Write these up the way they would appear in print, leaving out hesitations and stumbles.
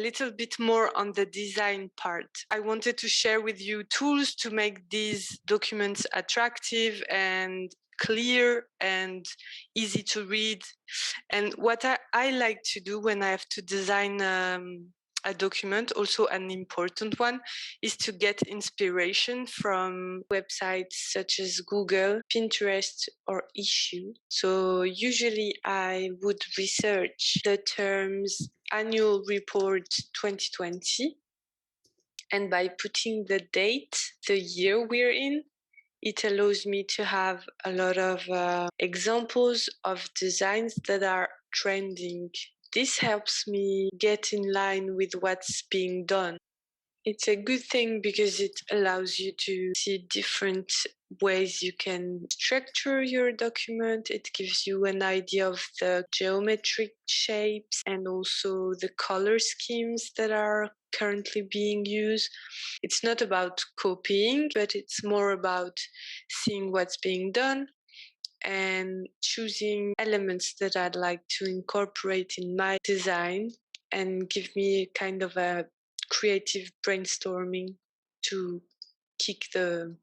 little bit more on the design part. I wanted to share with you tools to make these documents attractive and clear and easy to read. And what I like to do when I have to design a document, also an important one, is to get inspiration from websites such as Google, Pinterest, or Issuu. So usually I would research the terms annual report 2020. And by putting the date, the year we're in, it allows me to have a lot of examples of designs that are trending. This helps me get in line with what's being done. It's a good thing because it allows you to see different ways you can structure your document. It gives you an idea of the geometric shapes and also the color schemes that are currently being used. It's not about copying, but it's more about seeing what's being done and choosing elements that I'd like to incorporate in my design and give me kind of a creative brainstorming to kick the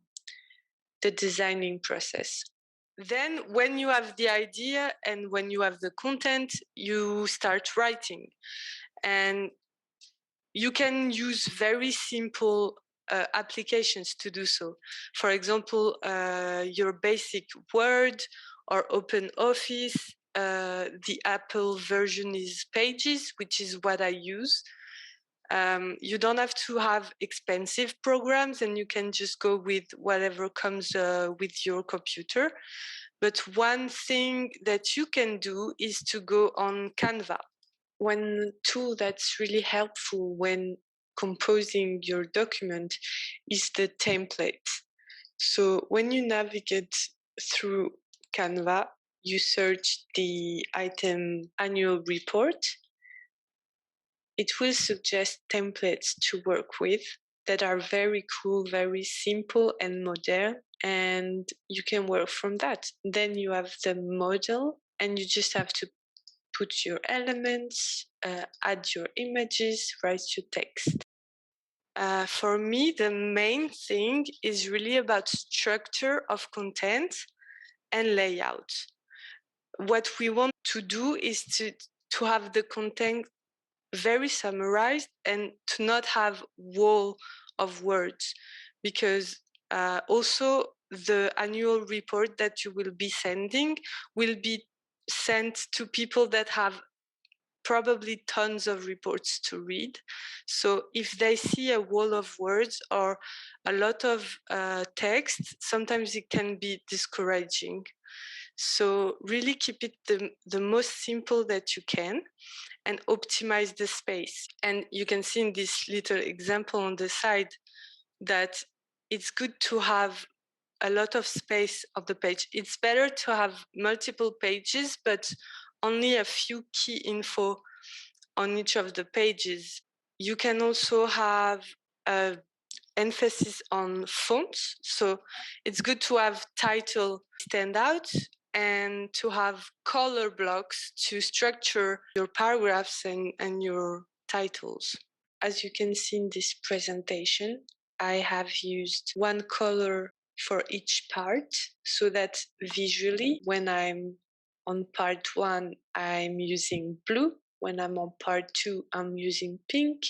designing process. Then when you have the idea and when you have the content, you start writing. And you can use very simple applications to do so. For example, your basic Word or OpenOffice. The Apple version is Pages, which is what I use. You don't have to have expensive programs, and you can just go with whatever comes with your computer. But one thing that you can do is to go on Canva. One tool that's really helpful when composing your document is the template. So when you navigate through Canva, you search the item annual report. It will suggest templates to work with that are very cool, very simple and modern, and you can work from that. Then you have the model, and you just have to put your elements, add your images, write your text. For me, the main thing is really about structure of content and layout. What we want to do is to have the content very summarized and to not have wall of words, because also the annual report that you will be sending will be sent to people that have probably tons of reports to read. So if they see a wall of words or a lot of text, sometimes it can be discouraging. So really keep it the most simple that you can and optimize the space. And you can see in this little example on the side that it's good to have a lot of space of the page. It's better to have multiple pages, but only a few key info on each of the pages. You can also have emphasis on fonts. So it's good to have title stand out and to have color blocks to structure your paragraphs and your titles. As you can see in this presentation, I have used one color for each part so that visually, when I'm on part 1, I'm using blue. When I'm on part 2, I'm using pink.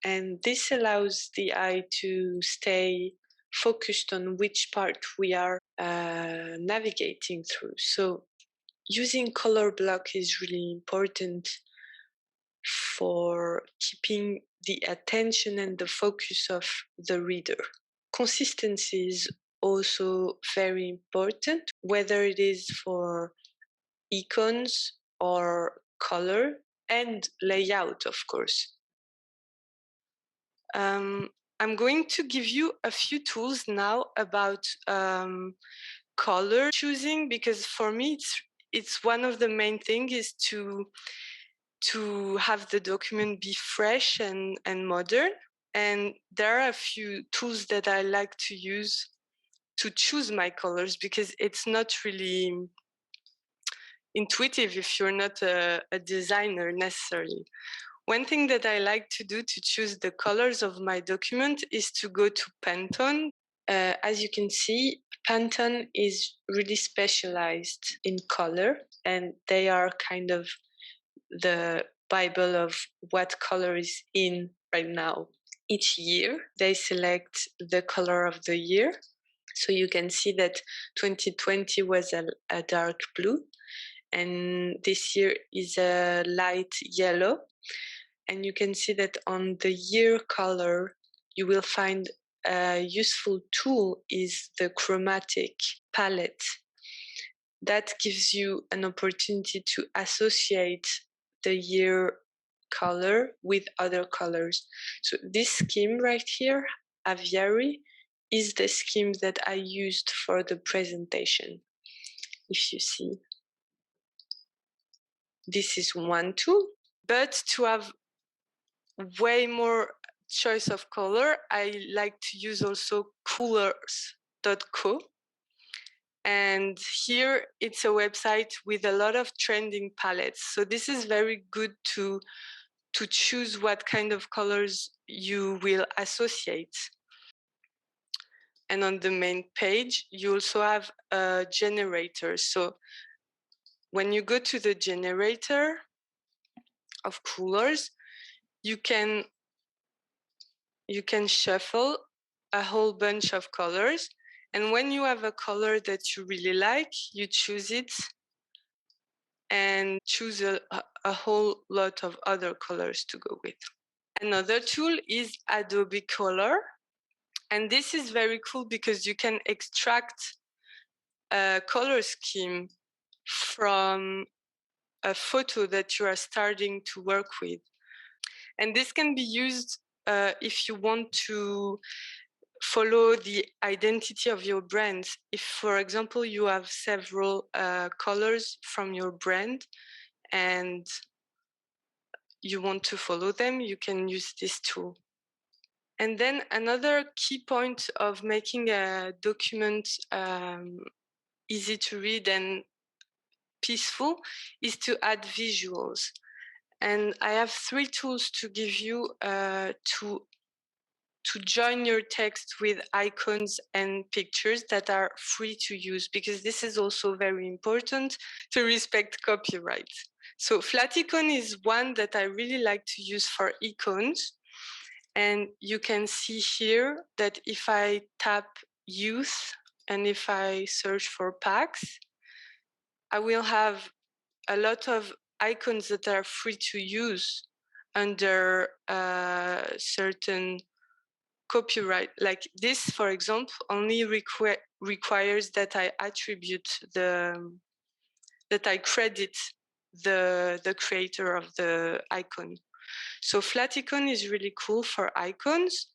And this allows the eye to stay focused on which part we are navigating through. So using color block is really important for keeping the attention and the focus of the reader. Consistency is also very important, whether it is for icons or color and layout, of course. I'm going to give you a few tools now about color choosing, because for me it's one of the main things is to have the document be fresh and modern. And there are a few tools that I like to use to choose my colors, because it's not really intuitive if you're not a designer necessarily. One thing that I like to do to choose the colors of my document is to go to Pantone. As you can see, Pantone is really specialized in color, and they are kind of the Bible of what color is in right now. Each year, they select the color of the year. So you can see that 2020 was a dark blue, and this year is a light yellow. And you can see that on the year color, you will find a useful tool is the chromatic palette. That gives you an opportunity to associate the year color with other colors. So this scheme right here, Aviary, is the scheme that I used for the presentation. If you see, this is one tool, but to have way more choice of color, I like to use also coolors.co. And here it's a website with a lot of trending palettes. So this is very good to choose what kind of colors you will associate. And on the main page, you also have a generator. So when you go to the generator of colors, you can shuffle a whole bunch of colors. And when you have a color that you really like, you choose it and choose a whole lot of other colors to go with. Another tool is Adobe Color. And this is very cool because you can extract a color scheme from a photo that you are starting to work with. And this can be used if you want to follow the identity of your brand. If, for example, you have several colors from your brand and you want to follow them, you can use this tool. And then another key point of making a document easy to read and peaceful is to add visuals. And I have 3 tools to give you to join your text with icons and pictures that are free to use, because this is also very important to respect copyright. So Flaticon is one that I really like to use for icons. And you can see here that if I tap youth and if I search for packs, I will have a lot of icons that are free to use under certain copyright. Like this, for example, only requires that I attribute that I credit the creator of the icon. So Flaticon is really cool for icons.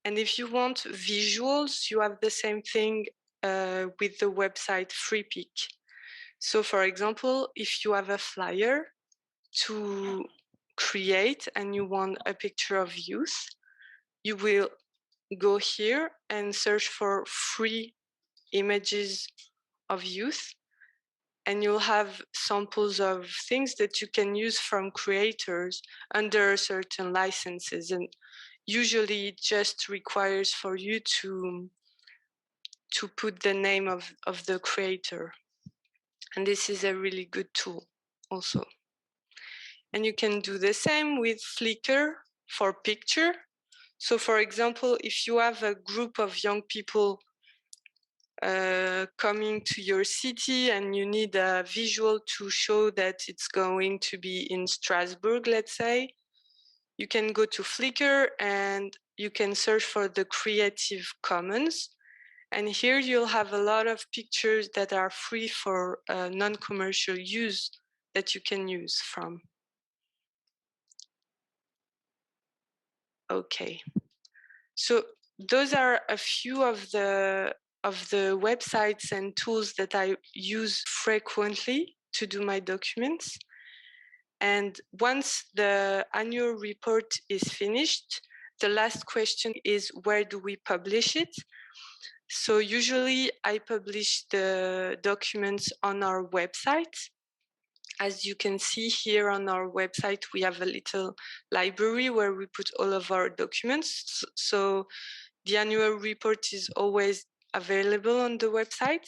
And if you want visuals, you have the same thing with the website Freepik. So for example, if you have a flyer to create and you want a picture of youth, you will go here and search for free images of youth. And you'll have samples of things that you can use from creators under certain licenses. And usually it just requires for you to put the name of the creator. And this is a really good tool also. And you can do the same with Flickr for picture. So for example, if you have a group of young people coming to your city and you need a visual to show that it's going to be in Strasbourg, let's say, you can go to Flickr and you can search for the Creative Commons. And here you'll have a lot of pictures that are free for non-commercial use that you can use from. Okay, so those are a few of the websites and tools that I use frequently to do my documents. And once the annual report is finished, the last question is, where do we publish it? So usually I publish the documents on our website. As you can see here on our website, we have a little library where we put all of our documents. So the annual report is always available on the website.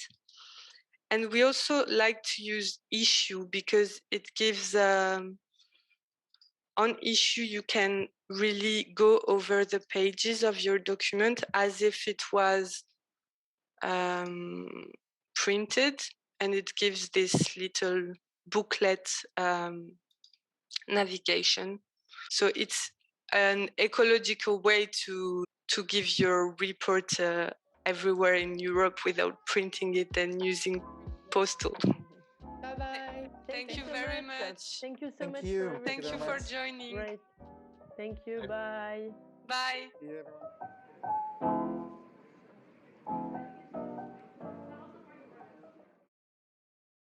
And we also like to use issue because it gives, on issue, you can really go over the pages of your document as if it was printed, and it gives this little booklet navigation. So it's an ecological way to give your report everywhere in Europe without printing it and using postal. Bye bye. Thank you so very much. much. Thank you so Thank much. you. For Thank you everything. for joining. Great. Thank you. Bye. Bye. See you, everyone.